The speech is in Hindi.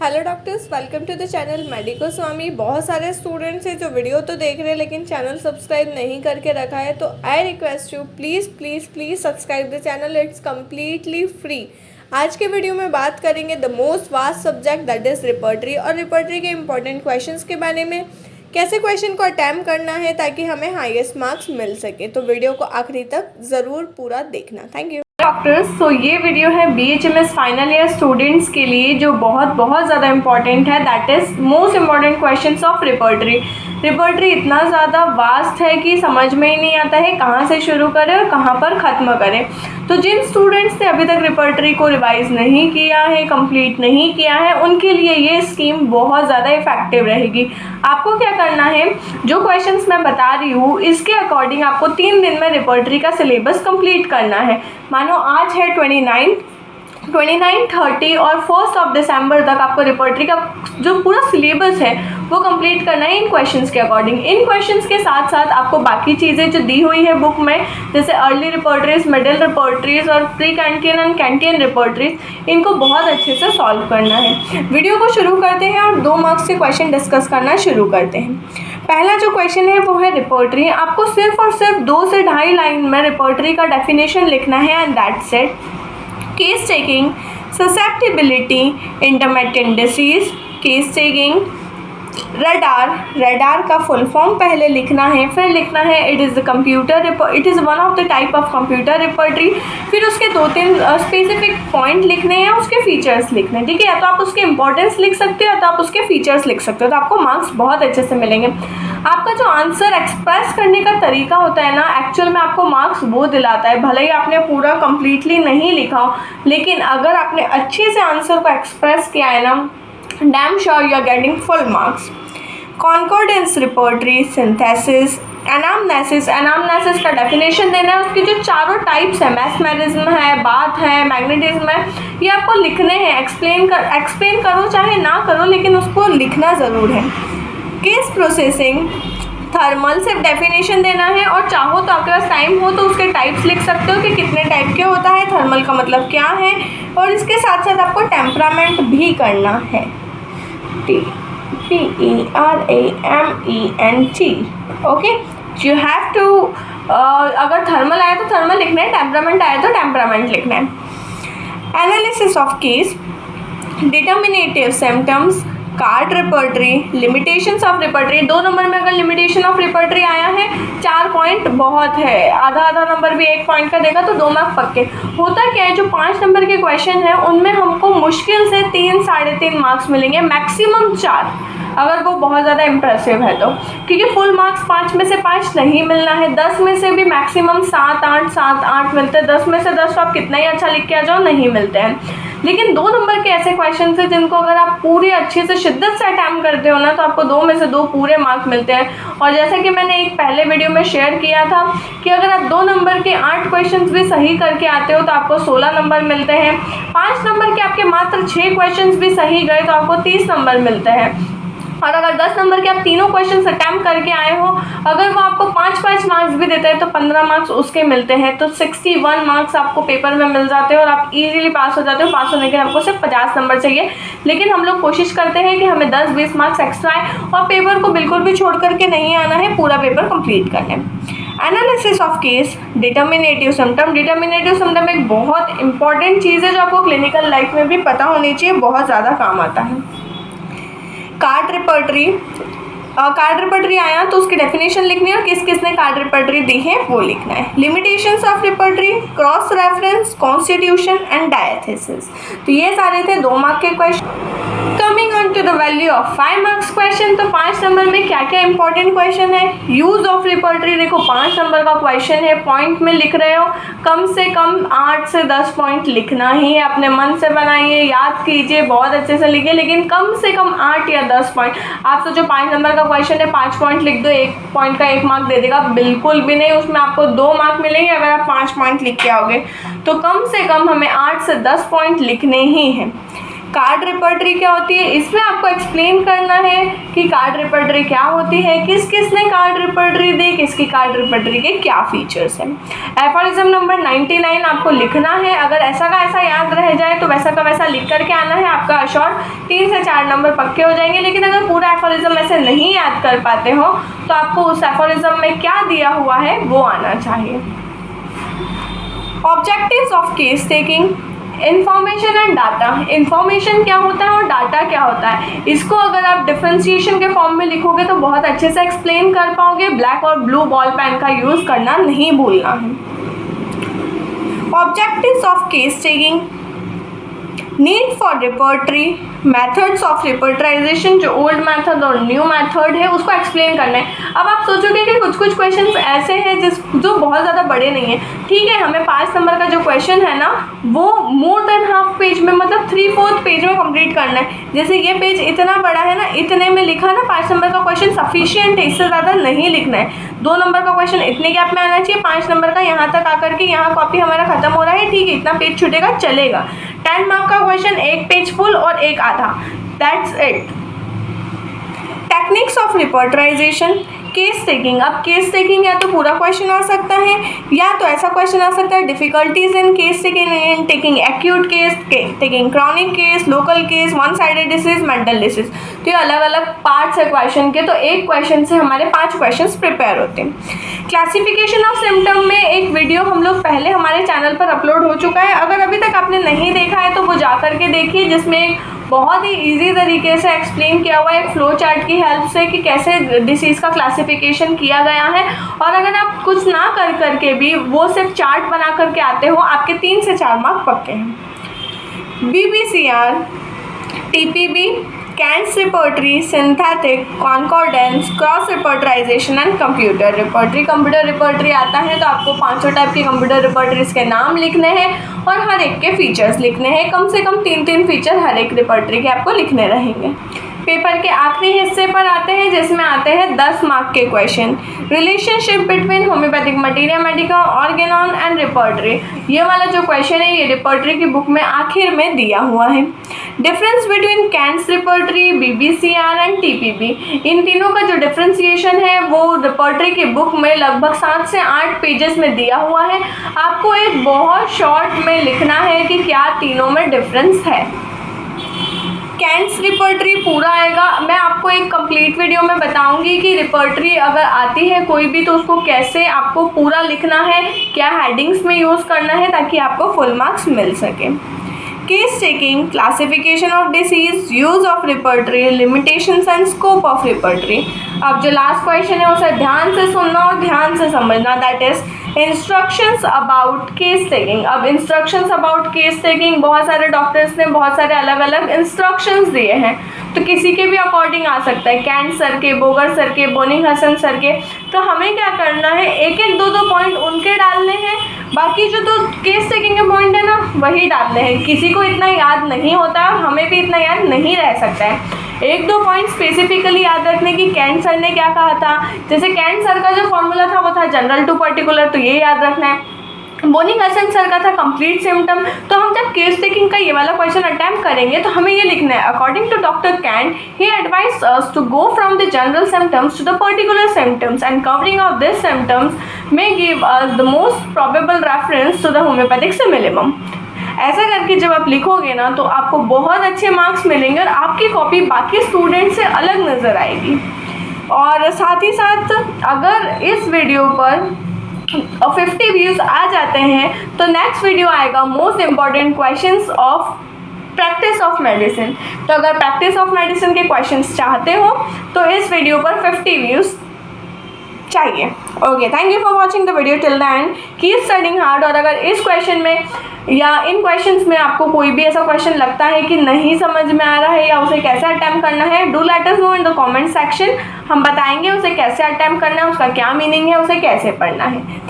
Hello doctors, welcome to the channel medico Swami. बहुत सारे स्टूडेंट्स हैं जो वीडियो तो देख रहे हैं लेकिन चैनल सब्सक्राइब नहीं करके रखा है, तो I request you please please please subscribe the channel. It's completely free. आज के वीडियो में बात करेंगे the most vast subject that is repertory, और रिपर्टरी के इंपॉर्टेंट क्वेश्चंस के बारे में, कैसे क्वेश्चन को अटैम्प्ट करना है ताकि हमें हाईएस्ट मार्क्स मिल सके। तो वीडियो को आखिरी तक ज़रूर पूरा देखना। Thank you doctors. तो ये वीडियो है BHMS फाइनल ईयर स्टूडेंट्स के लिए जो बहुत ज़्यादा इंपॉर्टेंट है। That is most important questions of repertory. Repertory इतना ज़्यादा वास्ट है कि समझ में ही नहीं आता है कहाँ से शुरू करें और कहाँ पर ख़त्म करें। तो जिन स्टूडेंट्स ने अभी तक रिपर्टरी को रिवाइज़ नहीं किया है, कंप्लीट नहीं किया है, उनके लिए ये स्कीम बहुत ज़्यादा इफेक्टिव रहेगी। आपको क्या करना है, जो क्वेश्चंस मैं बता रही हूँ इसके अकॉर्डिंग आपको 3 दिन में रिपर्टरी का सिलेबस कंप्लीट करना है। मानो आज है 29, 30 और 1 दिसंबर तक आपको रिपर्टरी का जो पूरा सिलेबस है वो कंप्लीट करना है इन क्वेश्चंस के अकॉर्डिंग। इन क्वेश्चंस के साथ साथ आपको बाकी चीज़ें जो दी हुई है बुक में, जैसे अर्ली रिपर्टरीज, मिडिल रिपर्टरीज और प्री कैंटियन एंड कैंटियन रिपर्टरीज, इनको बहुत अच्छे से सॉल्व करना है। वीडियो को शुरू करते हैं और 2 मार्क्स के क्वेश्चन डिस्कस करना शुरू करते हैं। पहला जो क्वेश्चन है वो है रिपर्टरी। आपको सिर्फ और सिर्फ 2 से 2.5 लाइन में रिपर्टरी का डेफिनेशन लिखना है and that's it. Case taking, susceptibility, intermittent disease, case taking, radar का फुल फॉर्म पहले लिखना है, फिर लिखना है it is one of the type of computer repertory. फिर उसके 2-3 स्पेसिफिक पॉइंट लिखने हैं, उसके फीचर्स लिखने हैं। ठीक है, या तो आप उसके इंपॉर्टेंस लिख सकते हो या तो आप उसके फीचर्स लिख सकते हो, तो आपको मार्क्स बहुत अच्छे से मिलेंगे। आपका जो आंसर एक्सप्रेस करने का तरीका होता है ना, एक्चुअल में आपको मार्क्स वो दिलाता है। भले ही आपने पूरा कम्प्लीटली नहीं लिखा हो, लेकिन अगर आपने अच्छे से आंसर को एक्सप्रेस किया है ना, damn sure you are getting full marks. Concordance repertory, synthesis, anamnesis का डेफिनेशन देना है। उसकी जो 4 टाइप्स है, मैस्मेरिज्म है, बाथ है, मैग्नेटिज्म है, ये आपको लिखने हैं। एक्सप्लेन करो चाहे ना करो, लेकिन उसको लिखना ज़रूर है। केस प्रोसेसिंग, थर्मल, सिर्फ डेफिनेशन देना है, और चाहो तो आपके पास टाइम हो तो उसके टाइप्स लिख सकते हो कि कितने टाइप के होता है, थर्मल का मतलब क्या है, और इसके साथ साथ आपको टेम्परामेंट भी करना है। TEMPERAMENT। Okay, you have to, अगर थर्मल आया तो थर्मल लिखना है, टेम्परामेंट आया तो टेम्परामेंट लिखना है। Analysis of case, determinative symptoms, card repertory, limitations of repertory. 2 number में अगर लिमिटेशन ऑफ रिपर्टरी आया है, 4 पॉइंट बहुत है, आधा नंबर भी 1 पॉइंट का देगा तो 2 मार्क्स पक्के। होता क्या है, जो 5 नंबर के क्वेश्चन है उनमें हमको मुश्किल से 3-3.5 मार्क्स मिलेंगे, मैक्सिमम 4 अगर वो बहुत ज़्यादा इंप्रेसिव है तो, क्योंकि फुल मार्क्स 5 में से 5 नहीं मिलना है। 10 में से भी मैक्सिमम 7-8 मिलते हैं। 10 में से 10 तो आप कितना ही अच्छा लिख के आ जाओ, नहीं मिलते हैं। लेकिन 2 नंबर के ऐसे क्वेश्चन हैं जिनको अगर आप पूरे अच्छे से शिद्दत से अटैम्प्ट करते हो ना, तो आपको 2 में से 2 पूरे मार्क्स मिलते हैं। और जैसा कि मैंने एक पहले वीडियो में शेयर किया था कि अगर आप 2 नंबर के 8 क्वेश्चन भी सही करके आते हो तो आपको 16 नंबर मिलते हैं। 5 नंबर के आपके मात्र 6 क्वेश्चन भी सही गए तो आपको 30 नंबर मिलते हैं। और अगर 10 नंबर के आप तीनों क्वेश्चन अटैम्प्ट करके आए हो, अगर वो आपको 5-5 मार्क्स भी देता है तो 15 मार्क्स उसके मिलते हैं, तो 61 मार्क्स आपको पेपर में मिल जाते हैं और आप इजीली पास हो जाते हो। पास होने के लिए आपको सिर्फ 50 नंबर चाहिए, लेकिन हम लोग कोशिश करते हैं कि हमें 10-20 मार्क्स एक्स्ट्रा आए और पेपर को बिल्कुल भी छोड़ करके नहीं आना है, पूरा पेपर कंप्लीट करना है। Analysis of case, determinative symptom. Determinative symptom एक बहुत इंपॉर्टेंट चीज़ है जो आपको क्लिनिकल लाइफ में भी पता होनी चाहिए, बहुत ज़्यादा काम आता है। कार्ड रिपर्टरी आया तो उसकी डेफिनेशन लिखनी है और किस किसने कार्ड रिपर्टरी दी है वो लिखना है। Limitations of repertory, cross reference, constitution and diathesis. तो ये सारे थे 2 मार्क के क्वेश्चन। Coming on to the value of 5 marks question, तो 5 नंबर में क्या क्या इंपॉर्टेंट क्वेश्चन है। यूज ऑफ रिपर्टरी, देखो 5 नंबर का क्वेश्चन है, पॉइंट में लिख रहे हो, कम से कम 8 से 10 पॉइंट लिखना ही है। अपने मन से बनाइए, याद कीजिए, बहुत अच्छे से लिखिए, लेकिन कम से कम 8 या 10 पॉइंट। आप सोचो 5 नंबर का क्वेश्चन है, 5 पॉइंट लिख दो, 1 पॉइंट का 1 मार्क दे देगा, बिल्कुल भी नहीं। उसमें आपको 2 मार्क मिलेंगे अगर आप 5 पॉइंट लिख के आओगे। तो कम से कम हमें 8 से 10 पॉइंट लिखने ही हैं। कार्ड रिपर्टरी क्या होती है, इसमें आपको एक्सप्लेन करना है कि कार्ड रिपर्टरी क्या होती है, किस किस ने कार्ड रिपर्टरी दी, किसकी कार्ड रिपर्टरी के क्या फीचर्स हैं। एफोरिज्म नंबर 99 आपको लिखना है। अगर ऐसा का ऐसा याद रह जाए तो वैसा का वैसा लिख करके आना है, आपका अशोर्ट 3 से 4 नंबर पक्के हो जाएंगे। लेकिन अगर पूरा एफोरिज्म ऐसे नहीं याद कर पाते हो तो आपको उस एफोरिज्म में क्या दिया हुआ है वो आना चाहिए। Objectives of case taking, information and data. Information क्या होता है और डाटा क्या होता है, इसको अगर आप डिफ्रेंशिएशन के फॉर्म में लिखोगे तो बहुत अच्छे से एक्सप्लेन कर पाओगे। ब्लैक और ब्लू बॉल पेन का यूज़ करना नहीं भूलना है। Objectives of case taking, need for repertory, methods of repertorisation, जो ओल्ड मेथड और न्यू मेथड है उसको एक्सप्लेन करना है। अब आप सोचोगे कि कुछ कुछ क्वेश्चंस ऐसे हैं जो बहुत ज़्यादा बड़े नहीं हैं। ठीक है, हमें 5 नंबर का जो क्वेश्चन है ना वो मोर देन हाफ पेज में, मतलब 3/4 पेज में कंप्लीट करना है। जैसे ये पेज इतना बड़ा है ना, इतने में लिखा ना 5 नंबर का क्वेश्चन सफिशियंट है, इससे ज़्यादा नहीं लिखना है। 2 नंबर का क्वेश्चन इतने गैप में आना चाहिए, 5 नंबर का यहाँ तक आकर के यहाँ कॉपी हमारा खत्म हो रहा है, ठीक है, इतना पेज छूटेगा चलेगा। 10 मार्क का क्वेश्चन 1 पेज फुल और 1 आधा, that's it. Techniques of repertorisation, case taking. अब केस टेकिंग या तो पूरा क्वेश्चन आ सकता है या तो ऐसा क्वेश्चन आ सकता है difficulties in case taking, taking acute case, taking chronic case, local case, one sided disease, mental disease. तो ये अलग अलग पार्ट्स है क्वेश्चन के, तो एक क्वेश्चन से हमारे 5 क्वेश्चंस प्रिपेयर होते हैं। क्लासिफिकेशन ऑफ सिम्टम में एक वीडियो हम लोग पहले हमारे चैनल पर अपलोड हो चुका है, अगर अभी तक आपने नहीं देखा है तो वो जा करके देखिए, जिसमें बहुत ही इजी तरीके से एक्सप्लेन किया हुआ है एक फ्लो चार्ट की हेल्प से कि कैसे डिसीज़ का क्लासिफिकेशन किया गया है। और अगर आप कुछ ना कर करके भी वो सिर्फ चार्ट बना करके आते हो, आपके 3 से 4 मार्क पक्के हैं। BBCR, TPB, Kent's repertory, synthetic, concordance, cross repertorisation and computer repertory. Computer repertory आता है तो आपको 500 टाइप की कंप्यूटर रिपर्टरीज के नाम लिखने हैं और हर एक के फीचर्स लिखने हैं। कम से कम 3-3 फीचर हर एक रिपर्टरी के आपको लिखने रहेंगे। पेपर के आखिरी हिस्से पर आते हैं जिसमें आते हैं 10 मार्क के question. Relationship between homeopathic material, Medica, Organon and repertory. ये वाला जो क्वेश्चन है ये रिपर्टरी की बुक में आखिर में दिया हुआ है। Difference between Kent's repertory, BBCR and TPB। इन तीनों का जो डिफ्रेंसिएशन है वो रिपर्टरी की बुक में लगभग 7 से 8 पेजेस में दिया हुआ है। आपको एक बहुत शॉर्ट में लिखना है कि क्या तीनों में डिफरेंस है। कैंस रिपर्टरी पूरा आएगा, मैं आपको एक कंप्लीट वीडियो में बताऊंगी कि रिपर्टरी अगर आती है कोई भी तो उसको कैसे आपको पूरा लिखना है, क्या हेडिंग्स में यूज़ करना है ताकि आपको फुल मार्क्स मिल सके। Case taking, classification of disease, use of repertory, limitations and scope of repertory. अब जो लास्ट क्वेश्चन है उसे ध्यान से सुनना और ध्यान से समझना, that is instructions about case taking. अब इंस्ट्रक्शंस अबाउट केस टेकिंग बहुत सारे डॉक्टर्स ने बहुत सारे अलग अलग इंस्ट्रक्शंस दिए हैं, तो किसी के भी अकॉर्डिंग आ सकता है, कैंट सर के, बोगर सर के, बोनिंग हसन सर के। तो हमें क्या करना है, एक एक 2-2 पॉइंट उनके डालने हैं, बाकी जो 2 केस टेकिंग के पॉइंट है ना वही डालने हैं। किसी को इतना याद नहीं होता है और हमें भी इतना याद नहीं रह सकता है। 1-2 पॉइंट स्पेसिफिकली याद रखने की, कैंट सर ने क्या कहा था, जैसे कैंट सर का जो फॉर्मूला था वो था जनरल टू पर्टिकुलर, तो ये याद रखना है। बोनिंग हसन सर का था कंप्लीट सिम्टम। तो हम जब केस टेकिंग का ये वाला क्वेश्चन अटैम्प्ट करेंगे तो हमें ये लिखना है, according to doctor Kent he advised us to go from the general symptoms to the particular symptoms and covering of this symptoms may give us the most probable reference to the homoeopathic simillimum. ऐसा करके जब आप लिखोगे ना तो आपको बहुत अच्छे मार्क्स मिलेंगे और आपकी कॉपी बाकी स्टूडेंट से अलग नज़र आएगी। और साथ ही साथ अगर इस वीडियो पर 50 व्यूज़ आ जाते हैं तो नेक्स्ट वीडियो आएगा most important questions of practice of medicine. तो अगर प्रैक्टिस ऑफ मेडिसिन के क्वेश्चंस चाहते हो तो इस वीडियो पर 50 व्यूज़ चाहिए। Okay, thank you for watching the video till the end. Keep studying hard. और अगर इस क्वेश्चन में या इन क्वेश्चंस में आपको कोई भी ऐसा क्वेश्चन लगता है कि नहीं समझ में आ रहा है या उसे कैसे अटैम्प्ट करना है, do let us know in the comment section. हम बताएंगे उसे कैसे अटैम्प्ट करना है, उसका क्या मीनिंग है, उसे कैसे पढ़ना है।